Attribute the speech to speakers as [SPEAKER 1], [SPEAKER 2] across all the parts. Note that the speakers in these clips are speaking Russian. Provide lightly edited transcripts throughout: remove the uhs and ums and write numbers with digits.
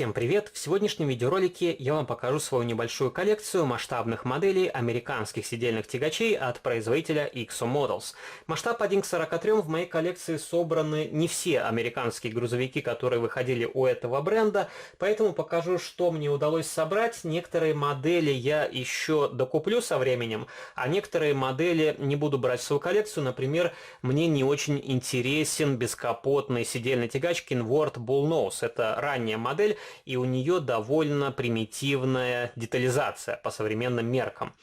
[SPEAKER 1] Всем привет! В сегодняшнем видеоролике я вам покажу свою небольшую коллекцию масштабных моделей американских сидельных тягачей от производителя XO Models. Масштаб 1 к 43 в моей коллекции собраны не все американские грузовики, которые выходили у этого бренда, поэтому покажу, что мне удалось собрать. Некоторые модели я еще докуплю со временем, а некоторые модели не буду брать в свою коллекцию. Например, мне не очень интересен бескапотный сидельный тягач Kenworth Bullnose. Это ранняя модель, и у нее довольно примитивная детализация по современным меркам.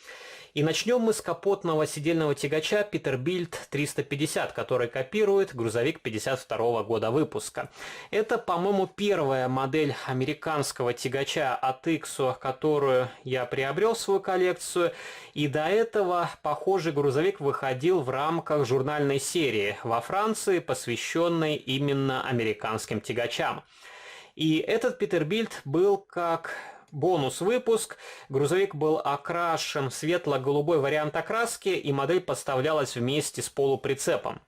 [SPEAKER 1] И начнем мы с капотного сидельного тягача Peterbilt 350, который копирует грузовик 52 года выпуска. Это, по-моему, первая модель американского тягача от XO, которую я приобрел в свою коллекцию. И до этого похожий грузовик выходил в рамках журнальной серии во Франции, посвященной именно американским тягачам. И этот Peterbilt был как бонус-выпуск. Грузовик был окрашен в светло-голубой вариант окраски, и модель поставлялась вместе с полуприцепом.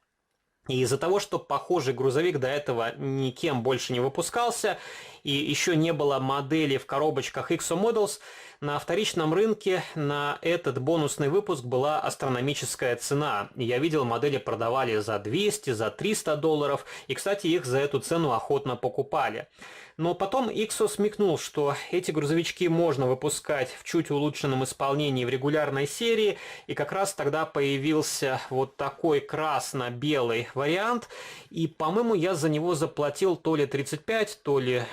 [SPEAKER 1] И из-за того, что похожий грузовик до этого никем больше не выпускался, и еще не было модели в коробочках XO Models, на вторичном рынке на этот бонусный выпуск была астрономическая цена. Я видел, модели продавали за 200, за 300 долларов, и, кстати, их за эту цену охотно покупали. Но потом XO смекнул, что эти грузовички можно выпускать в чуть улучшенном исполнении в регулярной серии, и как раз тогда появился вот такой красно-белый вариант, и, по-моему, я за него заплатил то ли 35, то ли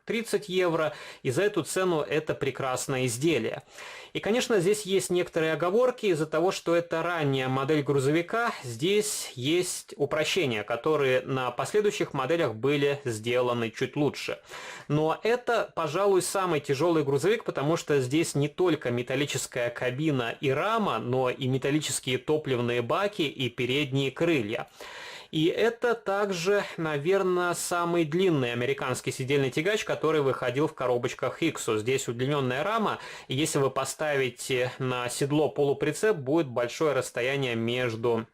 [SPEAKER 1] 30 евро, и за эту цену это прекрасное изделие. И, конечно, здесь есть некоторые оговорки из-за того, что это ранняя модель грузовика. Здесь есть упрощения, которые на последующих моделях были сделаны чуть лучше. Но это, пожалуй, самый тяжелый грузовик, потому что здесь не только металлическая кабина и рама, но и металлические топливные баки и передние крылья. И это также, наверное, самый длинный американский сидельный тягач, который выходил в коробочках XO. Здесь удлиненная рама, и если вы поставите на седло полуприцеп, будет большое расстояние между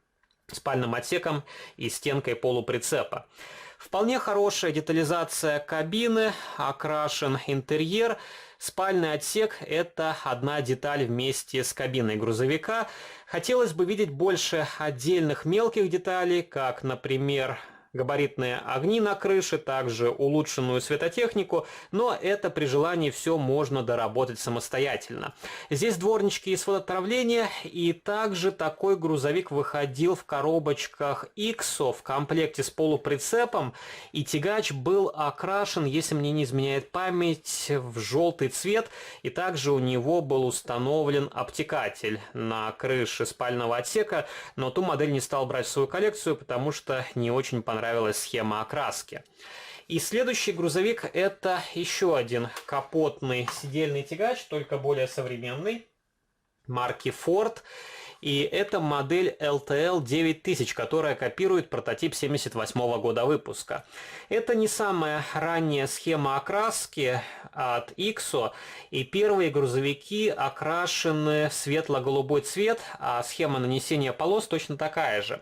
[SPEAKER 1] спальным отсеком и стенкой полуприцепа. Вполне хорошая детализация кабины, окрашен интерьер. Спальный отсек – это одна деталь вместе с кабиной грузовика. Хотелось бы видеть больше отдельных мелких деталей, как, например, габаритные огни на крыше, также улучшенную светотехнику, но это при желании все можно доработать самостоятельно. Здесь дворнички из фототравления, и также такой грузовик выходил в коробочках XO в комплекте с полуприцепом, и тягач был окрашен, если мне не изменяет память, в желтый цвет, и также у него был установлен обтекатель на крыше спального отсека, но ту модель не стал брать в свою коллекцию, потому что не очень понравилась схема окраски. И следующий грузовик — это еще один капотный сидельный тягач, только более современный, марки Ford. И это модель LTL 9000, которая копирует прототип 1978 года выпуска. Это не самая ранняя схема окраски от XO, и первые грузовики окрашены в светло-голубой цвет, а схема нанесения полос точно такая же.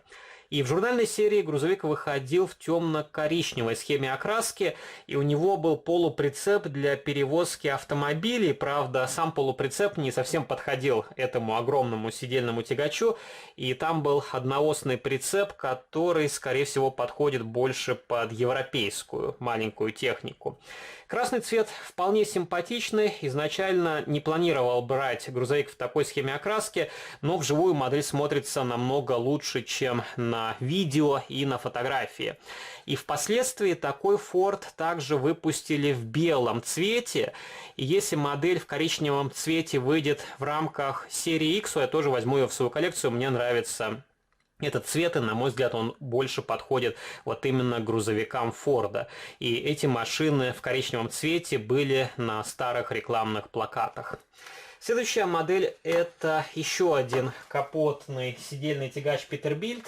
[SPEAKER 1] И в журнальной серии грузовик выходил в темно-коричневой схеме окраски, и у него был полуприцеп для перевозки автомобилей. Правда, сам полуприцеп не совсем подходил этому огромному сидельному тягачу, и там был одноосный прицеп, который, скорее всего, подходит больше под европейскую маленькую технику. Красный цвет вполне симпатичный. Изначально не планировал брать грузовик в такой схеме окраски, но вживую модель смотрится намного лучше, чем на видео и на фотографии. И впоследствии такой Ford также выпустили в белом цвете. И если модель в коричневом цвете выйдет в рамках серии XO, я тоже возьму ее в свою коллекцию. Мне нравится этот цвет, и, на мой взгляд, он больше подходит вот именно грузовикам Форда. И эти машины в коричневом цвете были на старых рекламных плакатах. Следующая модель — это еще один капотный сидельный тягач Peterbilt,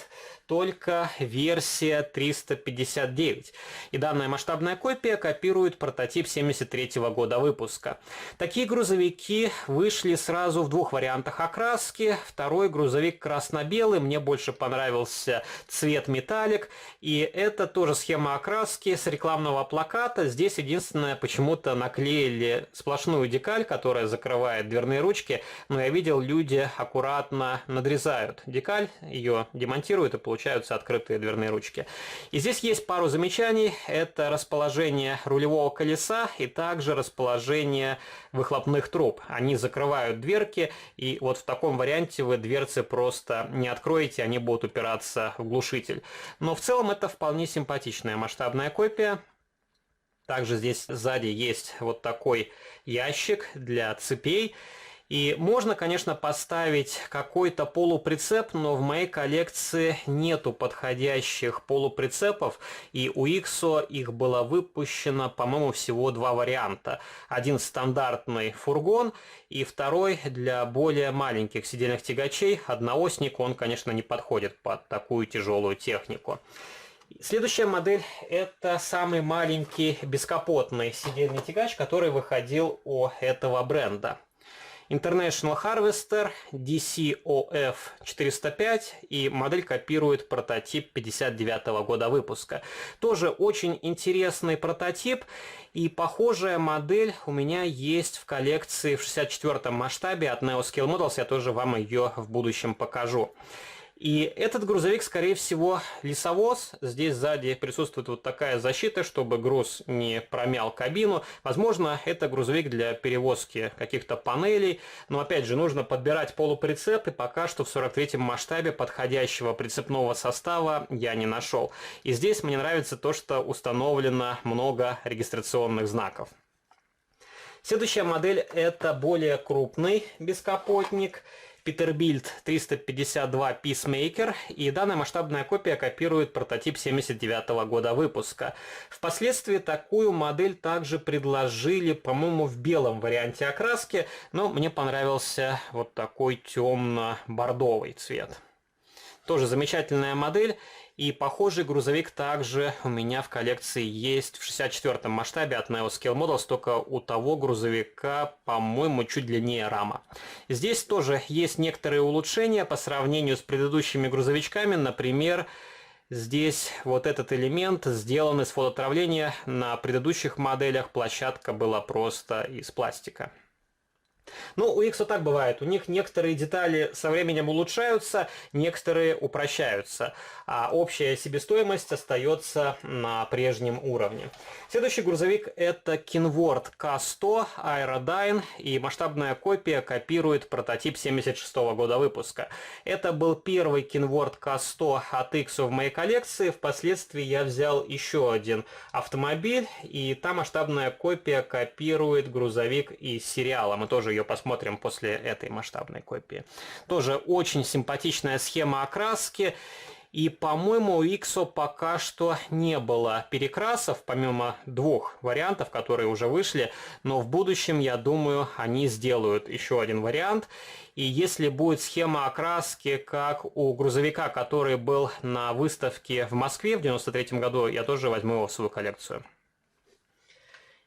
[SPEAKER 1] только версия 359. И данная масштабная копия копирует прототип 73 года выпуска. Такие грузовики вышли сразу в двух вариантах окраски. Второй грузовик красно-белый, мне больше понравился цвет металлик. И это тоже схема окраски с рекламного плаката. Здесь единственное, почему-то наклеили сплошную декаль, которая закрывает дверные ручки. Но я видел, люди аккуратно надрезают декаль, ее демонтируют и получаются открытые дверные ручки. И здесь есть пару замечаний. Это расположение рулевого колеса и также расположение выхлопных труб. Они закрывают дверки, и вот в таком варианте вы дверцы просто не откроете, они будут упираться в глушитель. Но в целом это вполне симпатичная масштабная копия. Также здесь сзади есть вот такой ящик для цепей. И можно, конечно, поставить какой-то полуприцеп, но в моей коллекции нету подходящих полуприцепов, и у IXO их было выпущено, по-моему, всего два варианта. Один стандартный фургон, и второй для более маленьких сидельных тягачей. Одноосник, он, конечно, не подходит под такую тяжелую технику. Следующая модель – это самый маленький бескапотный сидельный тягач, который выходил у этого бренда. International Harvester DCOF 405, и модель копирует прототип 59 года выпуска. Тоже очень интересный прототип, и похожая модель у меня есть в коллекции в 64 масштабе от NeoScale Models, я тоже вам ее в будущем покажу. И этот грузовик, скорее всего, лесовоз. Здесь сзади присутствует вот такая защита, чтобы груз не промял кабину. Возможно, это грузовик для перевозки каких-то панелей. Но опять же, нужно подбирать полуприцеп, и пока что в 43-м масштабе подходящего прицепного состава я не нашел. И здесь мне нравится то, что установлено много регистрационных знаков. Следующая модель – это более крупный бескапотник. Peterbilt 352 Peacemaker, и данная масштабная копия копирует прототип 79 года выпуска. Впоследствии такую модель также предложили, по-моему, в белом варианте окраски, но мне понравился вот такой темно-бордовый цвет. Тоже замечательная модель. И похожий грузовик также у меня в коллекции есть в 64-м масштабе от NeoScale Models, только у того грузовика, по-моему, чуть длиннее рама. Здесь тоже есть некоторые улучшения по сравнению с предыдущими грузовичками. Например, здесь вот этот элемент сделан из фототравления. На предыдущих моделях площадка была просто из пластика. Ну, у IXO так бывает. У них некоторые детали со временем улучшаются, некоторые упрощаются, а общая себестоимость остается на прежнем уровне. Следующий грузовик – это Kenworth K100 Aerodyne, и масштабная копия копирует прототип 76 года выпуска. Это был первый Kenworth K100 от IXO в моей коллекции. Впоследствии я взял еще один автомобиль, и та масштабная копия копирует грузовик из сериала. Мы тоже ее посмотрим после этой масштабной копии. Тоже очень симпатичная схема окраски. И, по-моему, у IXO пока что не было перекрасов, помимо двух вариантов, которые уже вышли. Но в будущем, я думаю, они сделают еще один вариант. И если будет схема окраски, как у грузовика, который был на выставке в Москве в 1993 году, я тоже возьму его в свою коллекцию.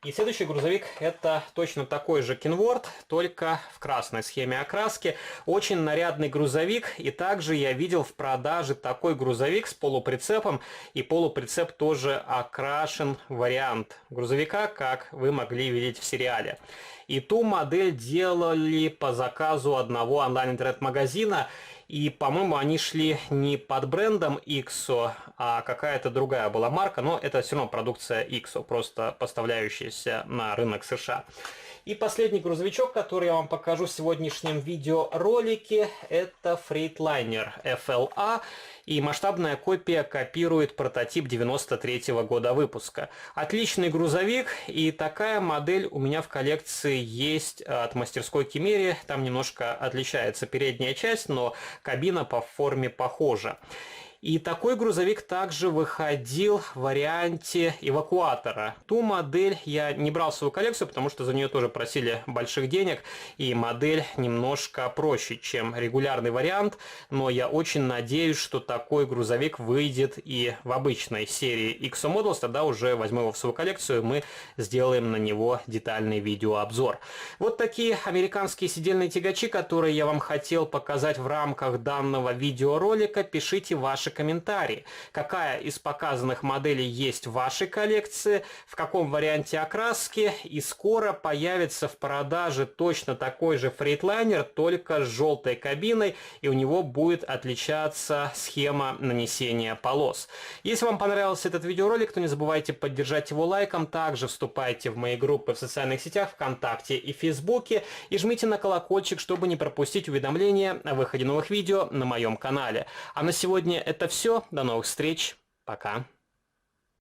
[SPEAKER 1] И следующий грузовик – это точно такой же Kenworth, только в красной схеме окраски. Очень нарядный грузовик, и также я видел в продаже такой грузовик с полуприцепом, и полуприцеп тоже окрашен вариант грузовика, как вы могли видеть в сериале. И ту модель делали по заказу одного онлайн-интернет-магазина, и, по-моему, они шли не под брендом IXO, а какая-то другая была марка, но это все равно продукция IXO, просто поставляющаяся на рынок США. И последний грузовичок, который я вам покажу в сегодняшнем видеоролике, это Freightliner FLA, и масштабная копия копирует прототип 93 года выпуска. Отличный грузовик, и такая модель у меня в коллекции есть от мастерской Кимери. Там немножко отличается передняя часть, но кабина по форме похожа. И такой грузовик также выходил в варианте эвакуатора. Ту модель я не брал в свою коллекцию, потому что за нее тоже просили больших денег, и модель немножко проще, чем регулярный вариант, но я очень надеюсь, что такой грузовик выйдет и в обычной серии XO Models, тогда уже возьму его в свою коллекцию, и мы сделаем на него детальный видеообзор. Вот такие американские сидельные тягачи, которые я вам хотел показать в рамках данного видеоролика. Пишите ваши комментарии. Какая из показанных моделей есть в вашей коллекции, в каком варианте окраски, и скоро появится в продаже точно такой же Freightliner, только с желтой кабиной, и у него будет отличаться схема нанесения полос. Если вам понравился этот видеоролик, то не забывайте поддержать его лайком, также вступайте в мои группы в социальных сетях ВКонтакте и Фейсбуке и жмите на колокольчик, чтобы не пропустить уведомления о выходе новых видео на моем канале. А на сегодня это все. До новых встреч. Пока.